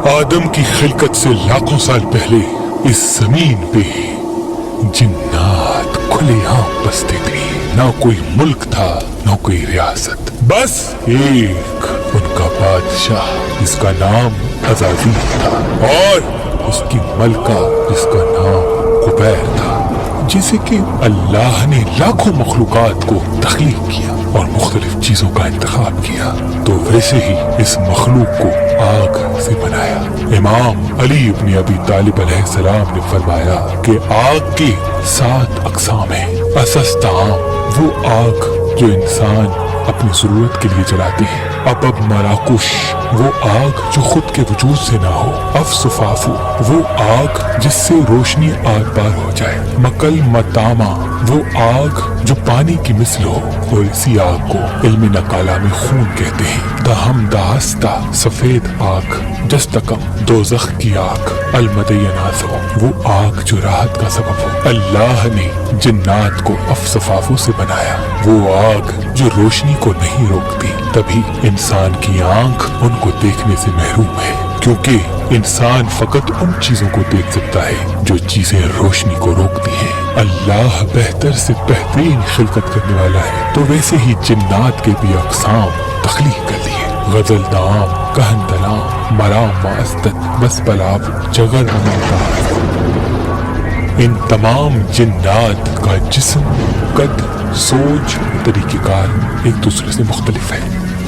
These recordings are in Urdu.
آدم کی خلقت سے لاکھوں سال پہلے اس زمین پہ جنات کھلے عام بستے تھے. نہ کوئی ملک تھا نہ کوئی ریاست، بس ایک ان کا بادشاہ جس کا نام عزازیل تھا اور اس کی ملکہ جس کا نام قبیر تھا. جیسے کہ اللہ نے لاکھوں مخلوقات کو تخلیق کیا اور مختلف چیزوں کا انتخاب کیا، تو ویسے ہی اس مخلوق کو آگ سے بنایا. امام علی ابن ابی طالب علیہ السلام نے فرمایا کہ آگ کے 7 اقسام ہیں. اسستعام، وہ آگ جو انسان اپنی ضرورت کے لیے جلاتے ہیں. اب مراکش، وہ آگ جو خود کے وجود سے نہ ہو. افسفافو، وہ آگ جس سے روشنی آر پار ہو جائے. مکل متاما، وہ آگ جو پانی کی مثل ہو، اور اسی آگ کو علم نقالہ میں خون کہتے ہیں. دہم دہستہ، سفید آگ. جستکم، دوزخ کی آگ. المدینات، وہ آگ جو راحت کا سبب ہو. اللہ نے جنات کو افسفافو سے بنایا، وہ آگ جو روشنی کو نہیں روکتی. تبھی انسان کی آنکھ ان کو دیکھنے سے محروم ہے، کیونکہ انسان فقط ان چیزوں کو دیکھ سکتا ہے جو چیزیں روشنی کو روکتی ہیں. اللہ بہتر سے بہترین خلقت کرنے والا ہے، تو ویسے ہی جنات کے بھی اقسام تخلیق کر دیے. غزل دام، کہن دلام، مرام ماستت، بس بلاب، جگر ممتاز. ان تمام جنات کا جسم، قد، سوچ، طریقہ کار ایک دوسرے سے مختلف ہے.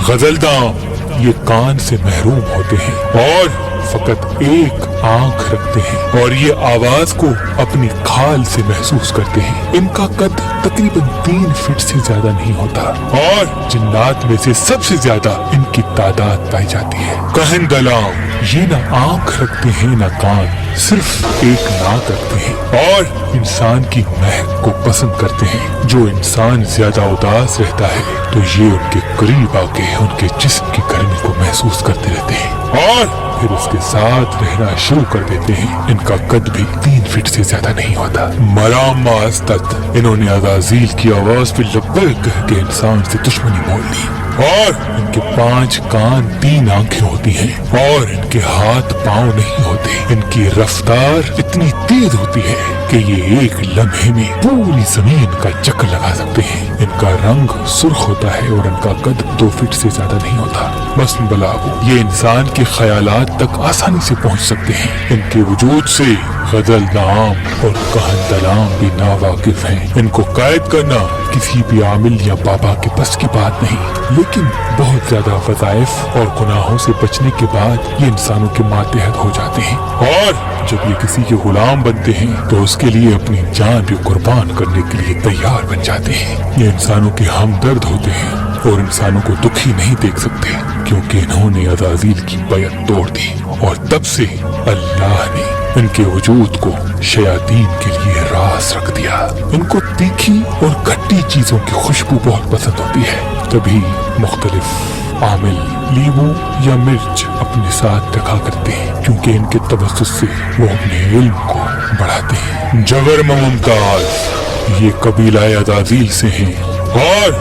غزل دام یہ کان سے محروم ہوتے ہیں اور فقط ایک آنکھ رکھتے ہیں، اور یہ آواز کو اپنی کھال سے محسوس کرتے ہیں. ان کا قد تقریباً 3 فٹ سے زیادہ نہیں ہوتا، اور جنات میں سے سب سے زیادہ ان کی تعداد پائی جاتی ہے. کہن دلام یہ نہ آنکھ رکھتے ہیں نہ کان، صرف ایک ناک رکھتے ہیں اور انسان کی مہک کو پسند کرتے ہیں. جو انسان زیادہ اداس رہتا ہے تو یہ ان کے قریب آ کے ان کے جسم کی گرمی کو محسوس کرتے رہتے ہیں اور پھر اس کے ساتھ رہنا شروع کر دیتے ہیں. ان کا قد بھی 3 فٹ سے زیادہ نہیں ہوتا. مرام ماستت، انہوں نے عزازیل کی آواز پہ لبیک کہہ کے انسان سے دشمنی مول لی، اور ان کے 5 کان، 3 آنکھیں ہوتی ہیں، اور ان کے ہاتھ پاؤں نہیں ہوتے. ان کی رفتار اتنی تیز ہوتی ہے کہ یہ ایک لمحے میں پوری زمین کا چکر لگا سکتے ہیں. ان کا رنگ سرخ ہوتا ہے اور ان کا قد 2 فٹ سے زیادہ نہیں ہوتا. بس بلاغو، یہ انسان کے خیالات تک آسانی سے پہنچ سکتے ہیں. ان کے وجود سے غزل دام اور کہن دلام بھی ناواقف ہیں. ان کو قید کرنا کسی بھی عامل یا بابا کے بس کی بات نہیں، لیکن بہت زیادہ وظائف اور گناہوں سے بچنے کے بعد یہ انسانوں کے ماتحت ہو جاتے ہیں، اور جب یہ کسی کے غلام بنتے ہیں تو اس کے لیے اپنی جان بھی قربان کرنے کے لیے تیار بن جاتے ہیں. یہ انسانوں کے ہمدرد ہوتے ہیں اور انسانوں کو دکھی نہیں دیکھ سکتے، کیونکہ انہوں نے عزازیل کی بیعت توڑ دی، اور تب سے اللہ نے ان کے وجود کو شیاطین کے لیے راز رکھ دیا. ان کو تیکھی اور کھٹی چیزوں کی خوشبو بہت پسند ہوتی ہے، تبھی مختلف عامل لیمو یا مرچ اپنے ساتھ رکھا کرتے ہیں، کیونکہ ان کے توسط سے وہ اپنے علم کو بڑھاتے ہیں. جگر ممتاز، یہ قبیلہ عزازیل سے ہیں، اور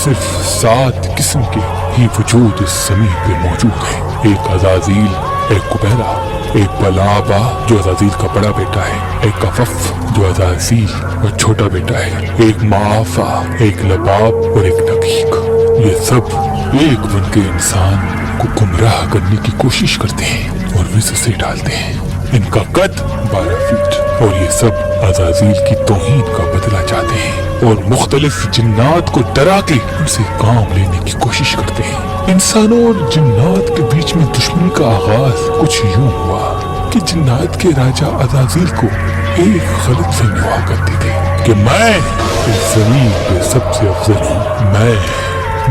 صرف 7 قسم کے ہی وجود اس زمین پہ موجود ہیں. ایک عزازیل، ایک قبیرہ، ایک بلابا جو عزازیل کا بڑا بیٹا ہے، ایک کفف جو عزازیل کا چھوٹا بیٹا ہے، ایک معافا، ایک لباب اور ایک نقیق. یہ سب ایک بن کے انسان کو گمراہ کرنے کی کوشش کرتے ہیں اور وزر سے ڈالتے ہیں. ان کا قد 12 فٹ، اور یہ سب عزازیل کی توہین کا بدلہ چاہتے ہیں اور مختلف جنات کو ڈرا کے ان سے کام لینے کی کوشش کرتے ہیں. انسانوں اور جنات کے بیچ میں دشمنی کا آغاز کچھ یوں ہوا کہ جنات کے راجہ عزازیل کو ایک غلط فہمی ہوا کرتی تھی کہ میں اس زمین پہ سب سے افضل ہوں. میں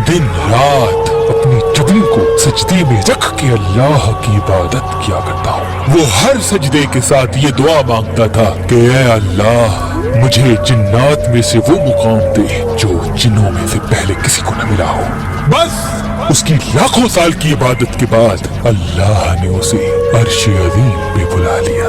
دن رات اپنی جبین کو سجدے میں رکھ کے اللہ کی عبادت کیا کرتا ہوں. وہ ہر سجدے کے ساتھ یہ دعا مانگتا تھا کہ اے اللہ، مجھے جنات میں سے وہ مقام دے جو جنوں میں سے پہلے کسی کو نہ ملا ہو. بس اس کی لاکھوں سال کی عبادت کے بعد اللہ نے اسے عرش عظیم پہ بلا لیا